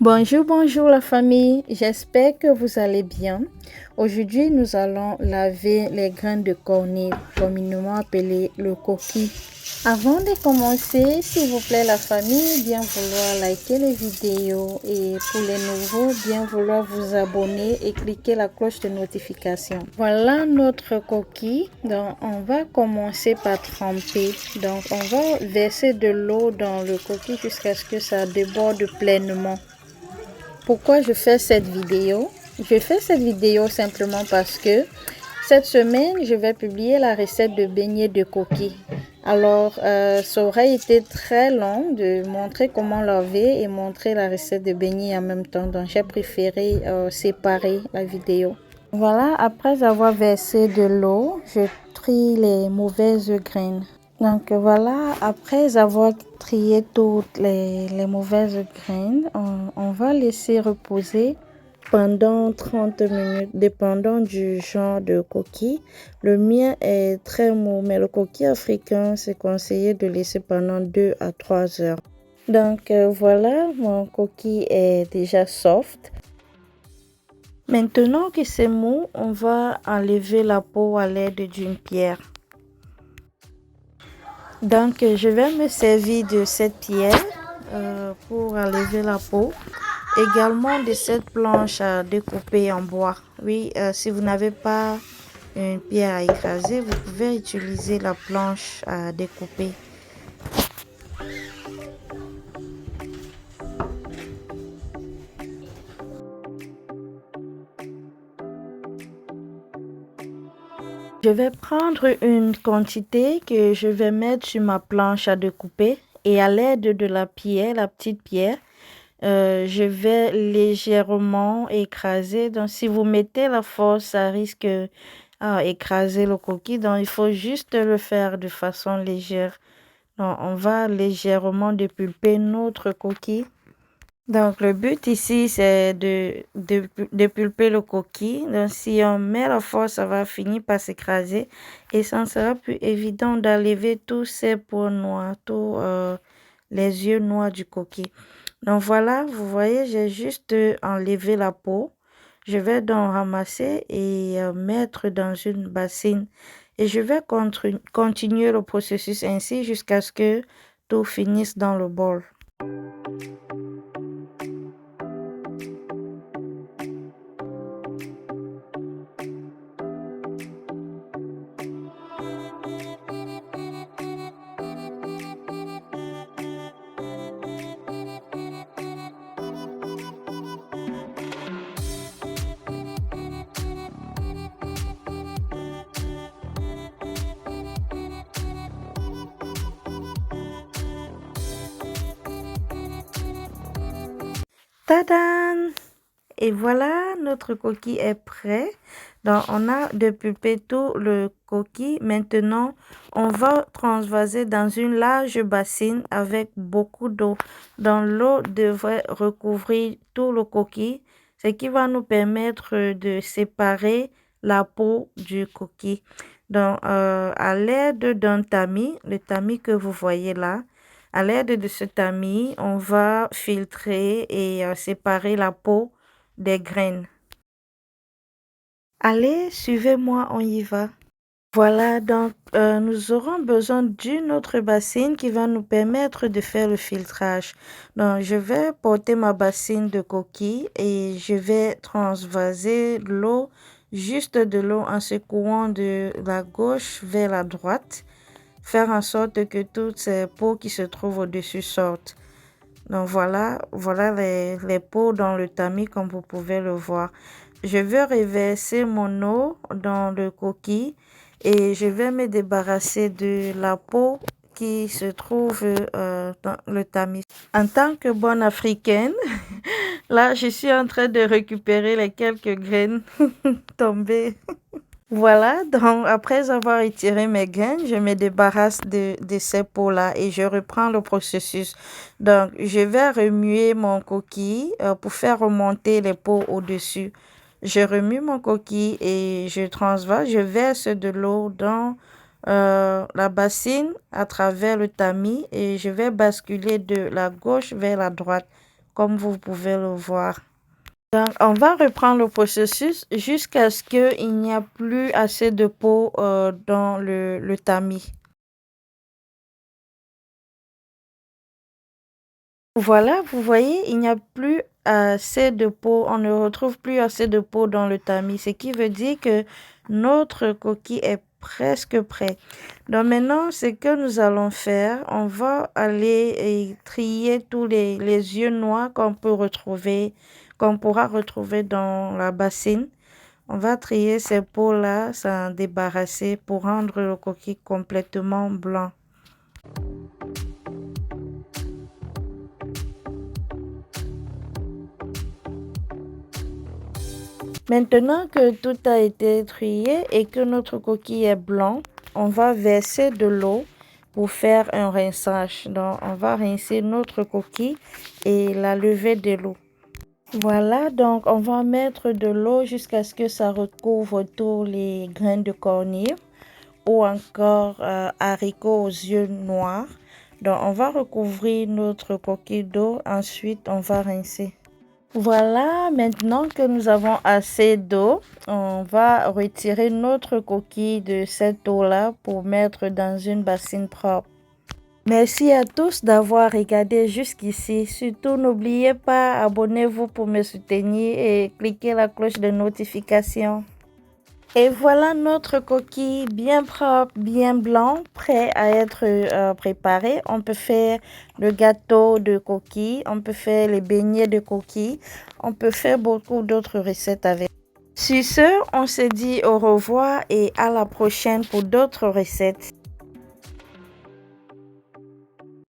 Bonjour, bonjour la famille, j'espère que vous allez bien. Aujourd'hui, nous allons laver les graines de cornille, communément appelées le coquille. Avant de commencer, s'il vous plaît la famille, bien vouloir liker les vidéos et pour les nouveaux, bien vouloir vous abonner et cliquer la cloche de notification. Voilà notre coquille, donc on va commencer par tremper. Donc on va verser de l'eau dans le coquille jusqu'à ce que ça déborde pleinement. Pourquoi je fais cette vidéo? Je fais cette vidéo simplement parce que cette semaine, je vais publier la recette de beignets de coquille. Alors, ça aurait été très long de montrer comment laver et montrer la recette de beignets en même temps. Donc, j'ai préféré séparer la vidéo. Voilà, après avoir versé de l'eau, je trie les mauvaises graines. Donc voilà, après avoir trié toutes les mauvaises graines, on va laisser reposer pendant 30 minutes, dépendant du genre de coquille. Le mien est très mou, mais le coquille africain, c'est conseillé de laisser pendant 2 à 3 heures. Donc voilà, mon coquille est déjà soft. Maintenant que c'est mou, on va enlever la peau à l'aide d'une pierre. Donc, je vais me servir de cette pierre pour enlever la peau. Également de cette planche à découper en bois. Oui, si vous n'avez pas une pierre à écraser, vous pouvez utiliser la planche à découper. Je vais prendre une quantité que je vais mettre sur ma planche à découper et à l'aide de la pierre, la petite pierre, je vais légèrement écraser. Donc, si vous mettez la force, ça risque d'écraser le coquille. Donc, il faut juste le faire de façon légère. Donc, on va légèrement dépulper notre coquille. Donc, le but ici, c'est de pulper le coquille. Donc, si on met la force, ça va finir par s'écraser. Et ça sera plus évident d'enlever tous ces points noirs, tous les yeux noirs du coquille. Donc, voilà, vous voyez, j'ai juste enlevé la peau. Je vais donc ramasser et mettre dans une bassine. Et je vais continuer le processus ainsi jusqu'à ce que tout finisse dans le bol. Tadam! Et voilà, notre coquille est prêt. Donc, on a dépulpé tout le coquille. Maintenant, on va transvaser dans une large bassine avec beaucoup d'eau. Donc, l'eau devrait recouvrir tout le coquille, ce qui va nous permettre de séparer la peau du coquille. Donc, à l'aide d'un tamis, le tamis que vous voyez là, à l'aide de ce tamis, on va filtrer et séparer la peau des graines. Allez, suivez-moi, on y va. Voilà, donc nous aurons besoin d'une autre bassine qui va nous permettre de faire le filtrage. Donc, je vais porter ma bassine de coquille et je vais transvaser l'eau, juste de l'eau en secouant de la gauche vers la droite. Faire en sorte que toutes ces peaux qui se trouvent au-dessus sortent. Donc voilà les peaux dans le tamis comme vous pouvez le voir. Je vais reverser mon eau dans le coquille et je vais me débarrasser de la peau qui se trouve dans le tamis. En tant que bonne africaine, là je suis en train de récupérer les quelques graines tombées. Voilà, donc après avoir retiré mes graines, je me débarrasse de ces peaux-là et je reprends le processus. Donc, je vais remuer mon coquille pour faire remonter les peaux au-dessus. Je remue mon coquille et je transvase, je verse de l'eau dans la bassine à travers le tamis et je vais basculer de la gauche vers la droite comme vous pouvez le voir. Donc, on va reprendre le processus jusqu'à ce qu'il n'y a plus assez de peau dans le tamis. Voilà, vous voyez, il n'y a plus assez de peau, on ne retrouve plus assez de peau dans le tamis, ce qui veut dire que notre coquille est presque prêt. Donc maintenant, ce que nous allons faire, on va aller trier tous les yeux noirs qu'on pourra retrouver dans la bassine. On va trier ces peaux-là, s'en débarrasser pour rendre le coquille complètement blanc. Maintenant que tout a été trié et que notre coquille est blanc, on va verser de l'eau pour faire un rinçage. Donc, on va rincer notre coquille et la lever de l'eau. Voilà, donc on va mettre de l'eau jusqu'à ce que ça recouvre tous les grains de cornille ou encore haricots aux yeux noirs. Donc, on va recouvrir notre coquille d'eau. Ensuite, on va rincer. Voilà, maintenant que nous avons assez d'eau, on va retirer notre coquille de cette eau-là pour mettre dans une bassine propre. Merci à tous d'avoir regardé jusqu'ici. Surtout, n'oubliez pas, abonnez-vous pour me soutenir et cliquez la cloche de notification. Et voilà notre coquille bien propre, bien blanc, prêt à être préparé. On peut faire le gâteau de coquille, on peut faire les beignets de coquille, on peut faire beaucoup d'autres recettes avec. Sur ce, on se dit au revoir et à la prochaine pour d'autres recettes.